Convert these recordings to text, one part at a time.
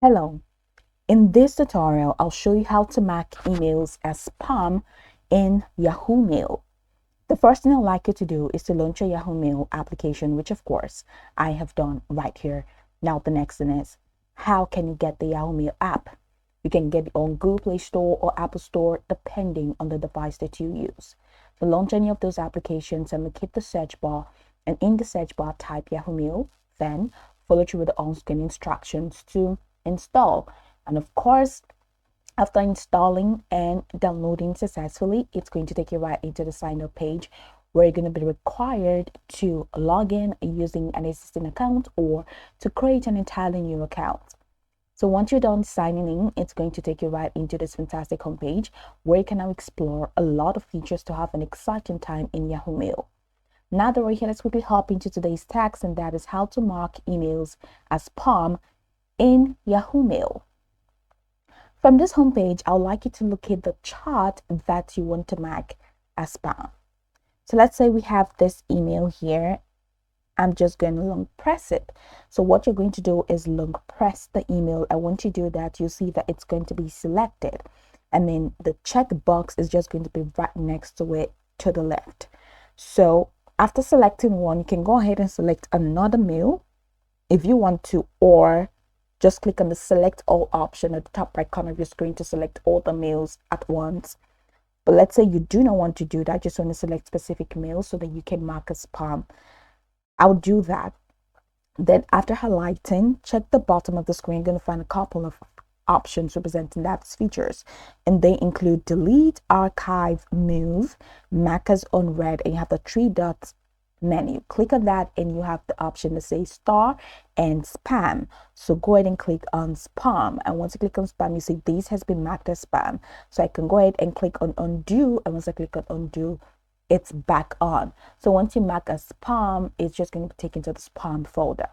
Hello, in this tutorial, I'll show you how to mark emails as spam in Yahoo Mail. The first thing I'd like you to do is to launch your Yahoo Mail application, which of course I have done right here. Now the next thing is, how can you get the Yahoo Mail app? You can get it on Google Play Store or Apple Store, depending on the device that you use. So launch any of those applications and locate the search bar, and in the search bar type Yahoo Mail, then follow through with the on-screen instructions to install. And of course, after installing and downloading successfully, it's going to take you right into the sign up page where you're going to be required to log in using an existing account or to create an entirely new account. So once you're done signing in, it's going to take you right into this fantastic homepage where you can now explore a lot of features to have an exciting time in Yahoo Mail. Now that we're here, let's quickly hop into today's text, and that is how to mark emails as spam in Yahoo Mail. From this homepage, I would like you to locate the chart that you want to mark as spam. So let's say we have this email here. I'm just going to long press it. So what you're going to do is long press the email. And once you do that, you'll see that it's going to be selected. And then the check box is just going to be right next to it to the left. So after selecting one, you can go ahead and select another mail if you want to, or just click on the select all option at the top right corner of your screen to select all the mails at once. But let's say you do not want to do that, just want to select specific mails so that you can mark as spam. I'll do that. Then after highlighting, check the bottom of the screen. You're going to find a couple of options representing that features, and they include delete, archive, move, mark as unread, and you have the three dots menu. Click on that and you have the option to say star and spam. So go ahead and click on spam, and once you click on spam, you see this has been marked as spam. So I can go ahead and click on undo, and once I click on undo, it's back on. So once you mark as spam, it's just going to be taken to the spam folder.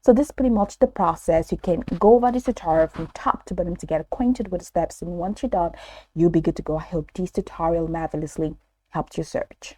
So this is pretty much the process. You can go over this tutorial from top to bottom to get acquainted with the steps, and once you're done, you'll be good to go. I hope this tutorial marvelously helped your search.